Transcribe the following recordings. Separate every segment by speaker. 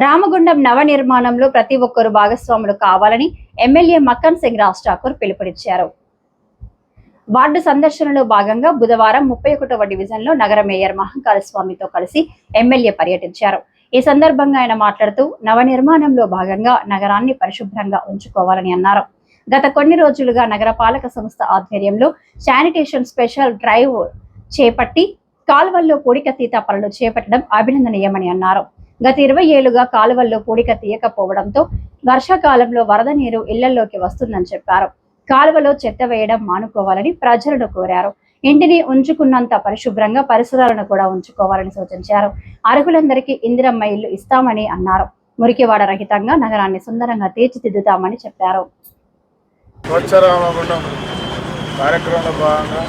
Speaker 1: రామగుండం నవ నిర్మాణంలో ప్రతి ఒక్కరూ భాగస్వాములు కావాలని ఎమ్మెల్యే మక్కన్ సింగ్ రాజ్ ఠాకూర్ పిలుపునిచ్చారు. వార్డు సందర్శనలో భాగంగా బుధవారం 31వ డివిజన్లో నగర మేయర్ మహంకాళ స్వామితో కలిసి ఎమ్మెల్యే పర్యటించారు. ఈ సందర్భంగా ఆయన మాట్లాడుతూ నవ నిర్మాణంలో భాగంగా నగరాన్ని పరిశుభ్రంగా ఉంచుకోవాలని అన్నారు. గత కొన్ని రోజులుగా నగరపాలక సంస్థ ఆధ్వర్యంలో శానిటేషన్ స్పెషల్ డ్రైవ్ చేపట్టి కాలువల్లో పూడికతీత పనులు చేపట్టడం అభినందనీయమని అన్నారు. గత 20 ఏళ్లుగా కాలువల్లో పూడిక తీయకపోవడంతో వర్షాకాలంలో వరద నీరు ఇళ్లలోకి వస్తుందని చెప్పారు. కాలువలో చెత్త వేయడం మానుకోవాలని ప్రజలను కోరారు. ఇంటిని ఉంచుకున్నంత పరిశుభ్రంగా పరిసరాలను కూడా ఉంచుకోవాలని సూచించారు. అర్హులందరికీ ఇందిరమ్మ ఇల్లు ఇస్తామని అన్నారు. మురికివాడ రహితంగా నగరాన్ని సుందరంగా తీర్చిదిద్దుతామని చెప్పారు.
Speaker 2: కార్యక్రమంలో భాగంగా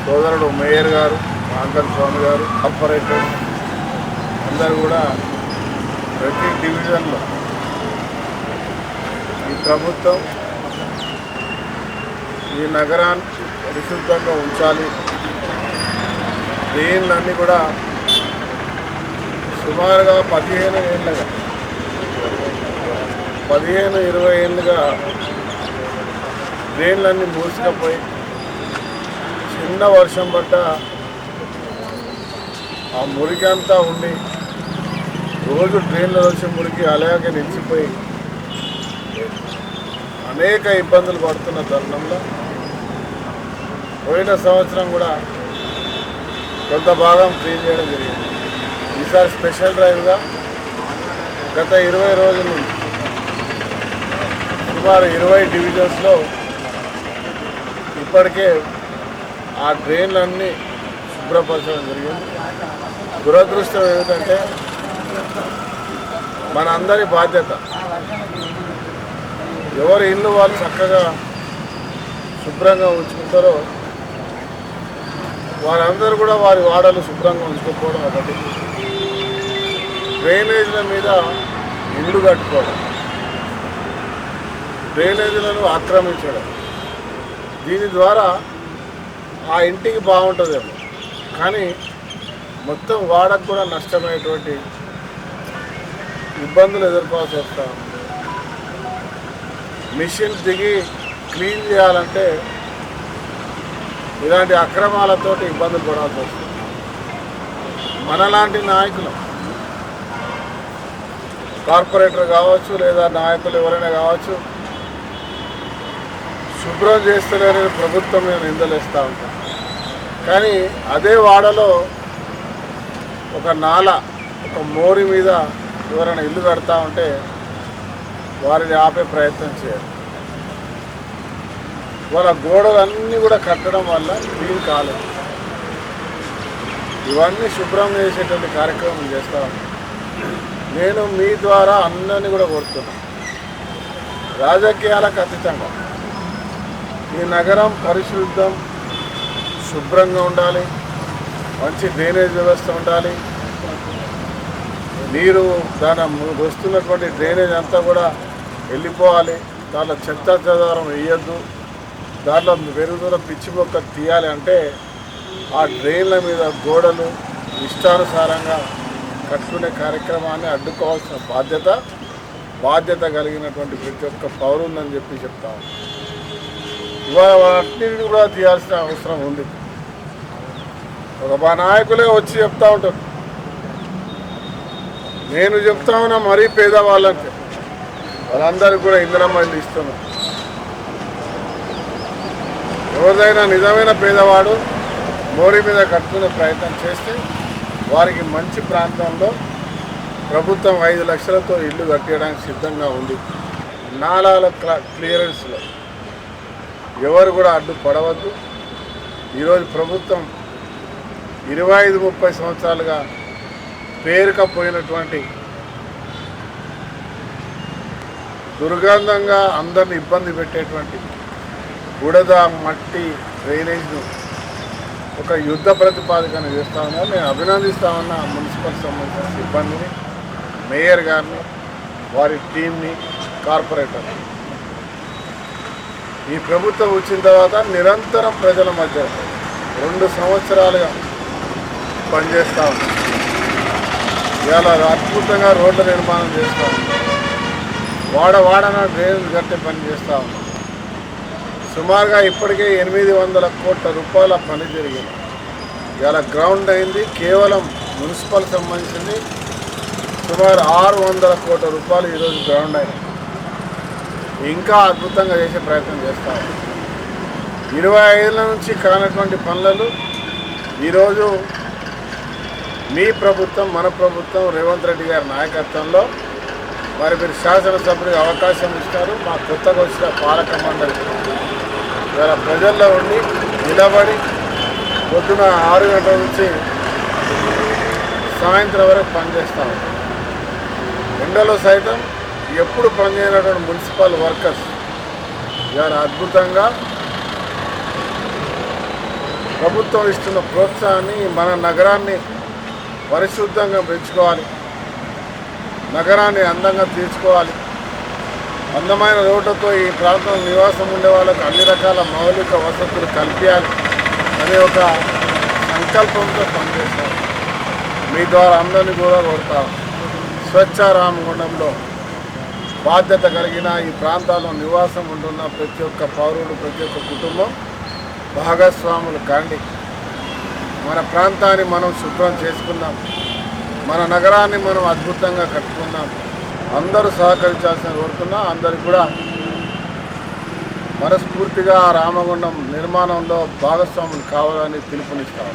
Speaker 2: సోదరుడు మేయర్ గారు, మహంకాళ స్వామి గారు, కార్పొరేటర్ అందరూ కూడా ప్రతి డివిజన్లో ఈ ప్రభుత్వం ఈ నగరాన్ని పరిశుభ్రంగా ఉంచాలి, డ్రైన్లన్నీ కూడా సుమారుగా 15-20 ఏళ్ళుగా డ్రైన్లన్నీ మూసుకపోయి చిన్న వర్షం పడ్డ ఆ మురికి అంతా ఉండి రోజు డ్రైన్లో వచ్చే మురికి అలాగే నిలిచిపోయి అనేక ఇబ్బందులు పడుతున్న తరుణంలో పోయిన సంవత్సరం కూడా కొంత భాగం క్లీన్ చేయడం జరిగింది. ఈసారి స్పెషల్ డ్రైవ్గా గత 20 రోజుల నుంచి సుమారు 20 డివిజన్స్లో ఇప్పటికే ఆ డ్రైన్లన్నీ శుభ్రపరచడం జరిగింది. దురదృష్టం ఏమిటంటే మన అందరి బాధ్యత, ఎవరి ఇల్లు వాళ్ళు చక్కగా శుభ్రంగా ఉంచుకుంటారో వారందరూ కూడా వారి వాడలు శుభ్రంగా ఉంచుకోకపోవడం ఒకటి, డ్రైనేజీల మీద ఇల్లు కట్టుకోవడం, డ్రైనేజీలను ఆక్రమించడం, దీని ద్వారా ఆ ఇంటికి బాగుంటుందేమో కానీ మొత్తం వాడకు కూడా నష్టమైనటువంటి ఇబ్బందులు ఎదుర్కోవాల్సి వస్తాం. మిషన్ దిగి క్లీన్ చేయాలంటే ఇలాంటి అక్రమాలతోటి ఇబ్బందులు పడాల్సి వస్తుంది. మనలాంటి నాయకులు, కార్పొరేటర్ కావచ్చు లేదా నాయకులు ఎవరైనా కావచ్చు, శుభ్రం చేస్తలేని ప్రభుత్వం నేను నిందలేస్తూ ఉంటాను. కానీ అదే వాడలో ఒక నాల, ఒక మోరి మీద ఎవరైనా ఇల్లు కడతా ఉంటే వారిని ఆపే ప్రయత్నం చేయాలి. వాళ్ళ గోడలన్నీ కూడా కట్టడం వల్ల క్లీన్ కాలేదు. ఇవన్నీ శుభ్రం చేసేటువంటి కార్యక్రమం చేస్తా ఉన్నాను. నేను మీ ద్వారా అందరినీ కూడా కోరుతున్నాను, రాజకీయాలకు అతీతంగా ఈ నగరం పరిశుద్ధం శుభ్రంగా ఉండాలి, మంచి డ్రైనేజ్ వ్యవస్థ ఉండాలి, నీరు దాని వస్తున్నటువంటి డ్రైనేజ్ అంతా కూడా వెళ్ళిపోవాలి, దాంట్లో చెత్త చెదారం వేయద్దు, దాంట్లో పెరుగుతున్న పిచ్చి మొక్క తీయాలి అంటే ఆ డ్రైన్ల మీద గోడలు ఇష్టానుసారంగా కట్టుకునే కార్యక్రమాన్ని అడ్డుకోవాల్సిన బాధ్యత కలిగినటువంటి ప్రతి ఒక్క పౌరుందని చెప్పి చెప్తాము. ఇవాళ వాటిని కూడా తీయాల్సిన అవసరం ఉంది. ఒక మా నాయకులే వచ్చి చెప్తా ఉంటారు, నేను చెప్తా ఉన్నా మరీ పేదవాళ్ళంటే వాళ్ళందరికీ కూడా ఇందిరమ్మ ఇల్లు ఇస్తున్నాం. ఎవరిదైనా నిజమైన పేదవాడు మోరీ మీద కట్టుకునే ప్రయత్నం చేస్తే వారికి మంచి ప్రాంతంలో ప్రభుత్వం 5 లక్షలతో ఇల్లు కట్టడానికి సిద్ధంగా ఉంది. నాలాల క్లియరెన్స్లో ఎవరు కూడా అడ్డుపడవద్దు. ఈరోజు ప్రభుత్వం 25-30 సంవత్సరాలుగా పేరుకపోయినటువంటి దుర్గంధంగా అందరిని ఇబ్బంది పెట్టేటువంటి బుడద మట్టి డ్రైనేజ్ను ఒక యుద్ధ ప్రతిపాదికన చేస్తా ఉన్నారు. నేను అభినందిస్తా ఉన్నా మున్సిపల్ సంబంధించిన సిబ్బందిని, మేయర్ గారిని, వారి టీంని, కార్పొరేటర్ని. ఈ ప్రభుత్వం వచ్చిన తర్వాత నిరంతరం ప్రజల మధ్య 2 సంవత్సరాలుగా పనిచేస్తూ ఉన్నాం. ఇవాళ అద్భుతంగా రోడ్ల నిర్మాణం చేస్తూ ఉన్నాం. వాడన డ్రైనేజ్ కట్టే పని చేస్తూ ఉన్నాం. సుమారుగా ఇప్పటికే 800 కోట్ల రూపాయల పని జరిగింది. ఇవాళ గ్రౌండ్ అయింది. కేవలం మున్సిపల్ సంబంధించింది సుమారు 600 కోట్ల రూపాయలు ఈరోజు గ్రౌండ్ అయింది. ఇంకా అద్భుతంగా చేసే ప్రయత్నం చేస్తాం. 25 ఏళ్ళ నుంచి కానటువంటి పనులు ఈరోజు మీ ప్రభుత్వం, మన ప్రభుత్వం, రేవంత్ రెడ్డి గారి నాయకత్వంలో మరి మీరు శాసనసభ్యుడికి అవకాశం ఇస్తారు. మా కొత్తగా వచ్చిన పాలక మండలి ఇవాళ ప్రజల్లో ఉండి నిలబడి పొద్దున 6 గంటల నుంచి సాయంత్రం వరకు పనిచేస్తాం. ఎండలో సైతం ఎప్పుడు పనిచేయనటువంటి మున్సిపల్ వర్కర్స్ ఇవాళ అద్భుతంగా ప్రభుత్వం ఇస్తున్న ప్రోత్సాహాన్ని మన నగరాన్ని పరిశుద్ధంగా పెంచుకోవాలి, నగరాన్ని అందంగా తీర్చుకోవాలి, అందమైన రోడ్లతో ఈ ప్రాంతంలో నివాసం ఉండే వాళ్ళకు అన్ని రకాల మౌలిక వసతులు కల్పించాలి అనే ఒక సంకల్పంతో పనిచేస్తాం. మీ ద్వారా అందరినీ కూడా కోరుతాం. స్వచ్ఛ రామగుండంలో బాధ్యత కలిగిన ఈ ప్రాంతాల్లో నివాసం ఉంటున్న ప్రతి ఒక్క పౌరుడు, ప్రతి ఒక్క కుటుంబం భాగస్వాములు కాండి. మన ప్రాంతాన్ని మనం శుభ్రం చేసుకుందాం, మన నగరాన్ని మనం అద్భుతంగా కట్టుకుందాం. అందరూ సహకరించాల్సిన కోరుతున్నా. అందరికి కూడా మనస్ఫూర్తిగా రామగుండం నిర్మాణంలో భాగస్వాములు కావాలని పిలుపునిస్తాం.